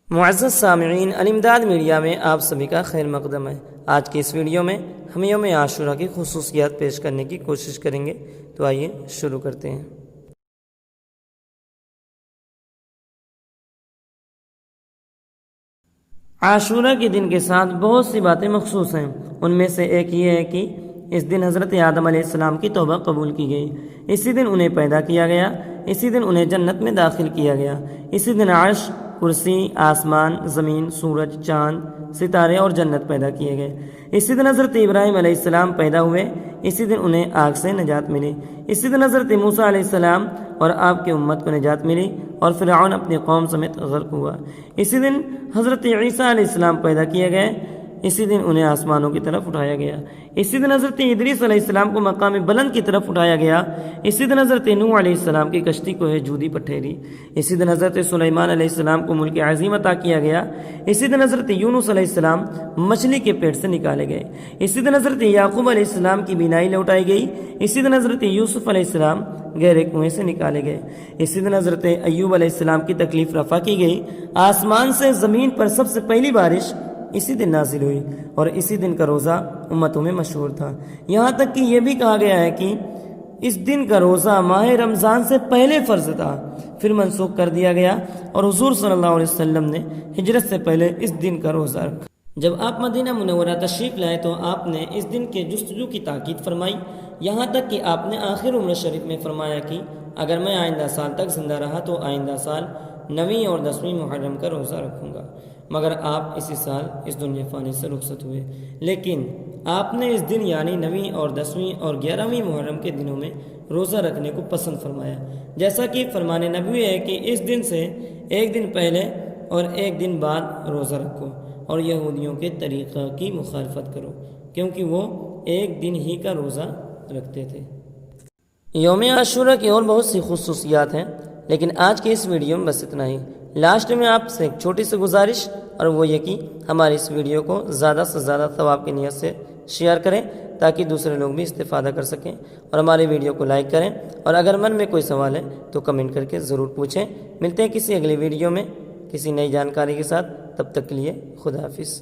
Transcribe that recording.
معزز سامعین، الامداد میڈیا میں آپ سبھی کا خیر مقدم ہے۔ آج کی اس ویڈیو میں ہم یوم عاشورہ کی خصوصیات پیش کرنے کی کوشش کریں گے، تو آئیے شروع کرتے ہیں۔ عاشورہ کے دن کے ساتھ بہت سی باتیں مخصوص ہیں۔ ان میں سے ایک یہ ہے کہ اس دن حضرت آدم علیہ السلام کی توبہ قبول کی گئی، اسی دن انہیں پیدا کیا گیا، اسی دن انہیں جنت میں داخل کیا گیا، اسی دن عرش، کرسی، آسمان، زمین، سورج، چاند، ستارے اور جنت پیدا کیے گئے، اسی دن حضرت ابراہیم علیہ السلام پیدا ہوئے، اسی دن انہیں آگ سے نجات ملی، اسی دن حضرت موسیٰ علیہ السلام اور آپ کی امت کو نجات ملی اور فرعون اپنی قوم سمیت غرق ہوا، اسی دن حضرت عیسیٰ علیہ السلام پیدا کیے گئے، اسی دن انہیں آسمانوں کی طرف اٹھایا گیا، اسی دن حضرت ادریس علیہ السلام کو مقام بلند کی طرف اٹھایا گیا، اسی دن حضرت نوح علیہ السلام کی کشتی کو جودی پر ٹھہری، اسی دن حضرت سلیمان علیہ السلام کو ملک عظیم عطا کیا گیا، اسی دن حضرت یونس علیہ السلام مچھلی کے پیٹ سے نکالے گئے، اسی دن حضرت یعقوب علیہ السلام کی بینائی لوٹائی گئی، اسی دن حضرت یوسف علیہ السلام گہرے کنویں سے نکالے گئے، اسی دن حضرت ایوب علیہ السلام کی تکلیف رفع کی گئی، آسمان سے زمین پر سب سے پہلی بارش اسی دن نازل ہوئی، اور اسی دن کا روزہ امتوں میں مشہور تھا۔ یہاں تک کہ یہ بھی کہا گیا ہے کہ اس دن کا روزہ ماہ رمضان سے پہلے فرض تھا، پھر منسوخ کر دیا گیا، اور حضور صلی اللہ علیہ وسلم نے ہجرت سے پہلے اس دن کا روزہ رکھا۔ جب آپ مدینہ منورہ تشریف لائے تو آپ نے اس دن کے جستجو کی تاکید فرمائی، یہاں تک کہ آپ نے آخر عمر شریف میں فرمایا کہ اگر میں آئندہ سال تک زندہ رہا تو آئندہ سال 9ویں اور 10ویں محرم کا روزہ رکھوں گا، مگر آپ اسی سال اس دنیا فانی سے رخصت ہوئے، لیکن آپ نے اس دن یعنی 9ویں اور 10ویں اور 11ویں محرم کے دنوں میں روزہ رکھنے کو پسند فرمایا، جیسا کہ فرمان نبوی ہے کہ اس دن سے ایک دن پہلے اور ایک دن بعد روزہ رکھو اور یہودیوں کے طریقہ کی مخالفت کرو، کیونکہ وہ ایک دن ہی کا روزہ رکھتے تھے۔ یوم عاشورہ کی اور بہت سی خصوصیات ہیں، لیکن آج کی اس ویڈیو میں بس اتنا ہی۔ لاسٹ میں آپ سے ایک چھوٹی سی گزارش، اور وہ یہ کہ ہماری اس ویڈیو کو زیادہ سے زیادہ ثواب کی نیت سے شیئر کریں تاکہ دوسرے لوگ بھی استفادہ کر سکیں، اور ہماری ویڈیو کو لائک کریں، اور اگر من میں کوئی سوال ہے تو کمنٹ کر کے ضرور پوچھیں۔ ملتے ہیں کسی اگلی ویڈیو میں کسی نئی جانکاری کے ساتھ، تب تک کے لیے خدا حافظ۔